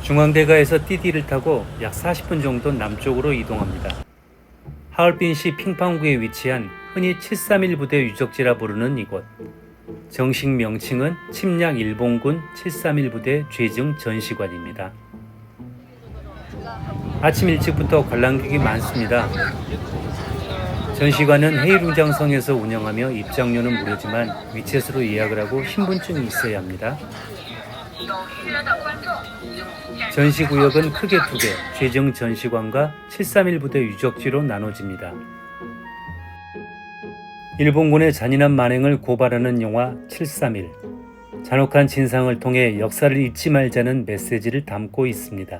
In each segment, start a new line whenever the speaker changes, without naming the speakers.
중앙대가에서 띠띠를 타고 약 40분 정도 남쪽으로 이동합니다. 하얼빈시 핑팡구에 위치한 흔히 731 부대 유적지라 부르는 이곳. 정식 명칭은 침략 일본군 731 부대 죄증 전시관입니다. 아침 일찍부터 관람객이 많습니다. 전시관은 헤이룽장성에서 운영하며 입장료는 무료지만 위챗으로 예약을 하고 신분증이 있어야 합니다. 전시구역은 크게 두 개, 죄증 전시관과 731 부대 유적지로 나눠집니다. 일본군의 잔인한 만행을 고발하는 영화 731. 잔혹한 진상을 통해 역사를 잊지 말자는 메시지를 담고 있습니다.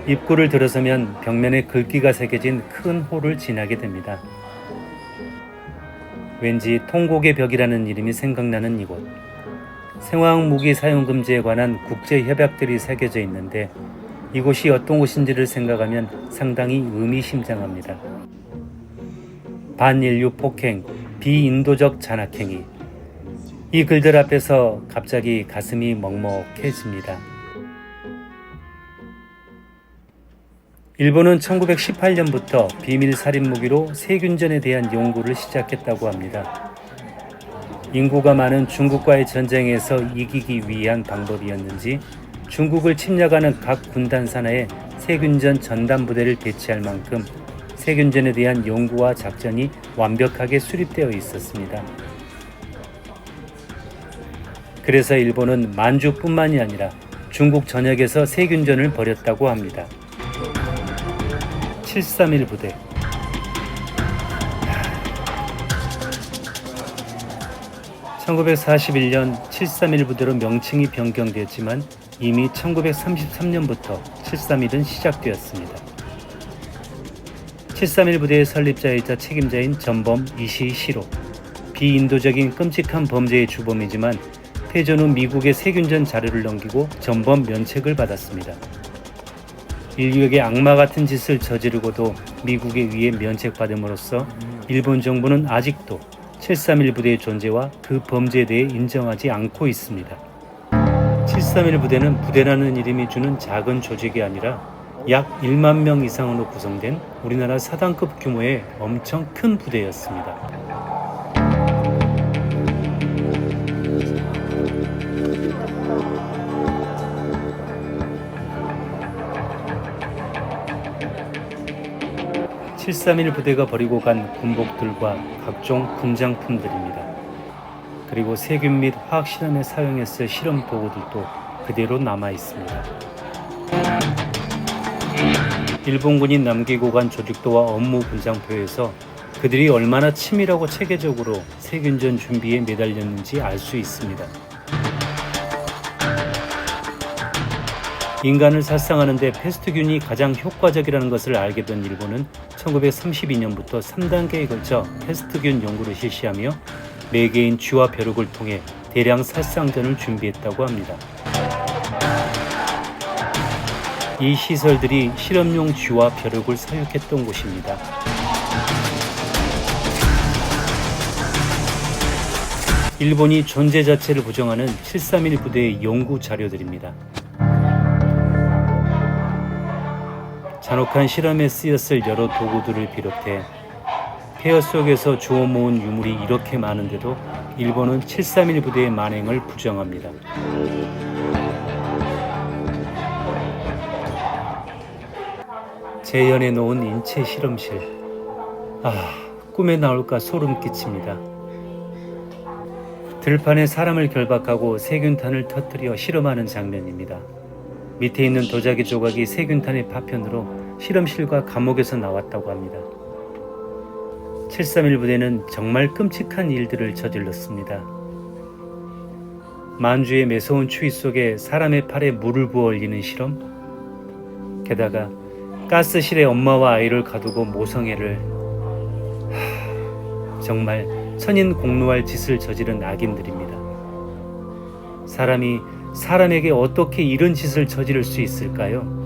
입구를 들어서면 벽면에 글귀가 새겨진 큰 홀을 지나게 됩니다. 왠지 통곡의 벽이라는 이름이 생각나는 이곳. 생화학 무기 사용 금지에 관한 국제 협약들이 새겨져 있는데 이곳이 어떤 곳인지를 생각하면 상당히 의미심장합니다. 반인류 폭행, 비인도적 잔악행위. 이 글들 앞에서 갑자기 가슴이 먹먹해집니다. 일본은 1918년부터 비밀 살인 무기로 세균전에 대한 연구를 시작했다고 합니다. 인구가 많은 중국과의 전쟁에서 이기기 위한 방법이었는지 중국을 침략하는 각 군단 산하에 세균전 전담 부대를 배치할 만큼 세균전에 대한 연구와 작전이 완벽하게 수립되어 있었습니다. 그래서 일본은 만주뿐만이 아니라 중국 전역에서 세균전을 벌였다고 합니다. 731 부대. 1941년 731 부대로 명칭이 변경되었지만 이미 1933년부터 731은 시작되었습니다. 731 부대의 설립자이자 책임자인 전범 이시시로. 비인도적인 끔찍한 범죄의 주범이지만 패전 후 미국의 세균전 자료를 넘기고 전범 면책을 받았습니다. 인류에게 악마 같은 짓을 저지르고도 미국에 의해 면책받음으로써 일본 정부는 아직도 731 부대의 존재와 그 범죄에 대해 인정하지 않고 있습니다. 731 부대는 부대라는 이름이 주는 작은 조직이 아니라 약 1만 명 이상으로 구성된 우리나라 사단급 규모의 엄청 큰 부대였습니다. (731) 부대가 버리고 간 군복들과 각종 군장품들입니다. 그리고 세균 및 화학실험에 사용했을 실험 도구들도 그대로 남아 있습니다. 일본군이 남기고 간 조직도와 업무 분장표에서 그들이 얼마나 치밀하고 체계적으로 세균전 준비에 매달렸는지 알 수 있습니다. 인간을 살상하는데 패스트균이 가장 효과적이라는 것을 알게 된 일본은 1932년부터 3단계에 걸쳐 패스트균 연구를 실시하며 4개인 쥐와 벼룩을 통해 대량 살상전을 준비했다고 합니다. 이 시설들이 실험용 쥐와 벼룩을 사육했던 곳입니다. 일본이 존재 자체를 부정하는 731 부대의 연구 자료들입니다. 잔혹한 실험에 쓰였을 여러 도구들을 비롯해 폐허 속에서 주워 모은 유물이 이렇게 많은데도 일본은 731 부대의 만행을 부정합니다. 재현해 놓은 인체 실험실. 꿈에 나올까 소름 끼칩니다. 들판에 사람을 결박하고 세균탄을 터뜨려 실험하는 장면입니다. 밑에 있는 도자기 조각이 세균탄의 파편으로 실험실과 감옥에서 나왔다고 합니다. 731 부대는 정말 끔찍한 일들을 저질렀습니다. 만주의 매서운 추위 속에 사람의 팔에 물을 부어 올리는 실험? 게다가 가스실에 엄마와 아이를 가두고 모성애를. 정말 천인공노할 짓을 저지른 악인들입니다. 사람이 사람에게 어떻게 이런 짓을 저지를 수 있을까요?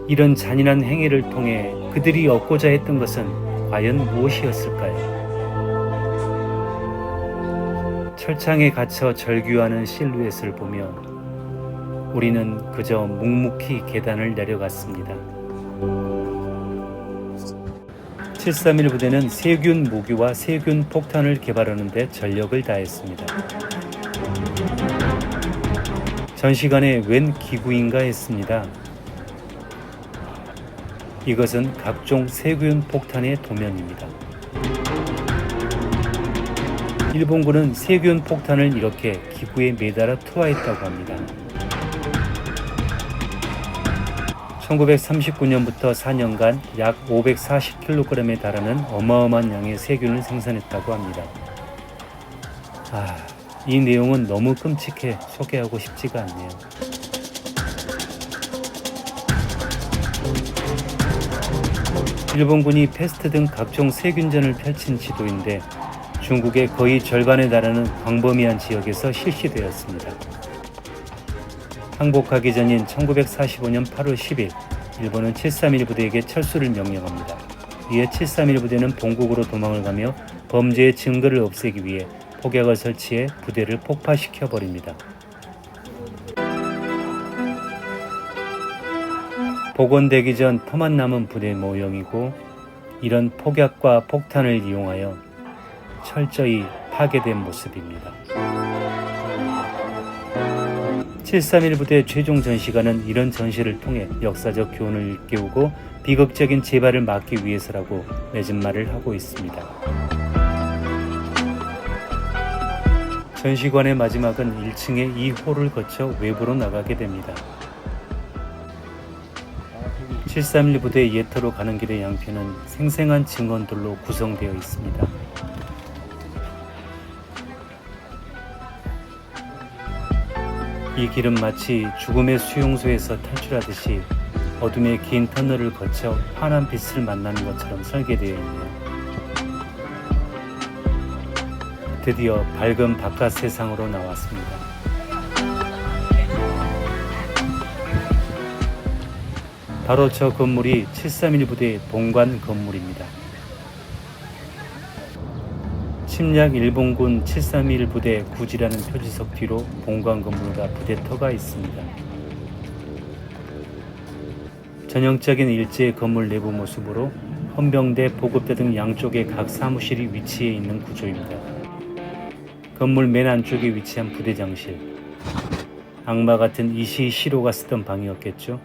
이런 잔인한 행위를 통해 그들이 얻고자 했던 것은 과연 무엇이었을까요? 철창에 갇혀 절규하는 실루엣을 보며 우리는 그저 묵묵히 계단을 내려갔습니다. 731 부대는 세균 무기와 세균 폭탄을 개발하는 데 전력을 다했습니다. 전시관에 웬 기구인가 했습니다. 이것은 각종 세균 폭탄의 도면입니다. 일본군은 세균 폭탄을 이렇게 기구에 매달아 투하했다고 합니다. 1939년부터 4년간 약 540kg에 달하는 어마어마한 양의 세균을 생산했다고 합니다. 이 내용은 너무 끔찍해 소개하고 싶지가 않네요. 일본군이 패스트 등 각종 세균전을 펼친 지도인데 중국의 거의 절반에 달하는 광범위한 지역에서 실시되었습니다. 항복하기 전인 1945년 8월 10일, 일본은 731 부대에게 철수를 명령합니다. 이에 731 부대는 본국으로 도망을 가며 범죄의 증거를 없애기 위해 폭약을 설치해 부대를 폭파시켜 버립니다. 복원되기 전 터만 남은 부대 모형이고, 이런 폭약과 폭탄을 이용하여 철저히 파괴된 모습입니다. 731 부대 최종 전시관은 이런 전시를 통해 역사적 교훈을 일깨우고 비극적인 재발을 막기 위해서라고 맺은 말을 하고 있습니다. 전시관의 마지막은 1층의 2호를 거쳐 외부로 나가게 됩니다. 731 부대 예터로 가는 길의 양편은 생생한 증언들로 구성되어 있습니다. 이 길은 마치 죽음의 수용소에서 탈출하듯이 어둠의 긴 터널을 거쳐 환한 빛을 만나는 것처럼 설계되어 있네요. 드디어 밝은 바깥 세상으로 나왔습니다. 바로 저 건물이 731 부대의 본관 건물입니다. 침략 일본군 731 부대 구지라는 표지석 뒤로 본관 건물과 부대터가 있습니다. 전형적인 일제 건물 내부 모습으로 헌병대, 보급대 등 양쪽에 각 사무실이 위치해 있는 구조입니다. 건물 맨 안쪽에 위치한 부대장실. 악마 같은 이시 시로가 쓰던 방이었겠죠.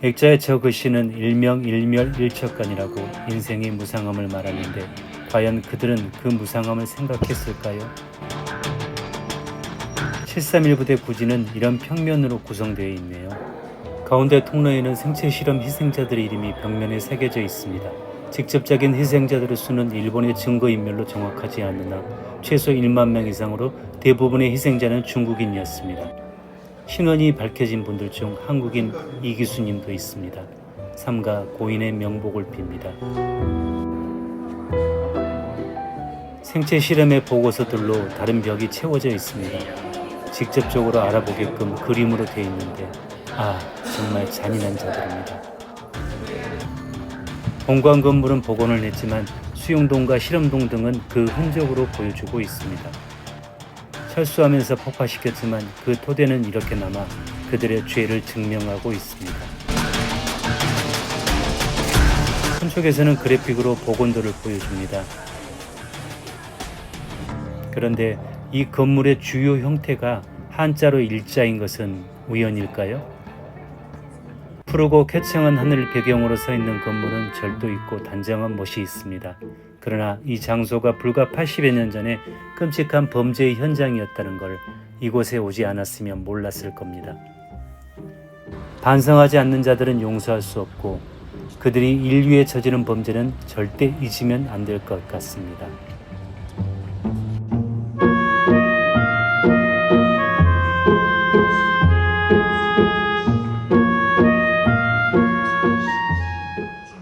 액자의 저 글씨는 일명 일멸일척간이라고 인생의 무상함을 말하는데 과연 그들은 그 무상함을 생각했을까요? 731 부대 구지는 이런 평면으로 구성되어 있네요. 가운데 통로에는 생체 실험 희생자들의 이름이 벽면에 새겨져 있습니다. 직접적인 희생자들의 수는 일본의 증거인멸로 정확하지 않으나 최소 1만 명 이상으로 대부분의 희생자는 중국인이었습니다. 신원이 밝혀진 분들 중 한국인 이기수님도 있습니다. 삼가 고인의 명복을 빕니다. 생체 실험의 보고서들로 다른 벽이 채워져 있습니다. 직접적으로 알아보게끔 그림으로 되어 있는데 정말 잔인한 자들입니다. 본관 건물은 복원을 했지만 수용동과 실험동 등은 그 흔적으로 보여주고 있습니다. 철수하면서 폭파시켰지만 그 토대는 이렇게 남아 그들의 죄를 증명하고 있습니다. 한쪽에서는 그래픽으로 복원도를 보여줍니다. 그런데 이 건물의 주요 형태가 한자로 일자인 것은 우연일까요? 푸르고 쾌청한 하늘을 배경으로 서 있는 건물은 절도 있고 단정한 멋이 있습니다. 그러나 이 장소가 불과 80여 년 전에 끔찍한 범죄의 현장이었다는 걸 이곳에 오지 않았으면 몰랐을 겁니다. 반성하지 않는 자들은 용서할 수 없고 그들이 인류에 저지른 범죄는 절대 잊으면 안 될 것 같습니다.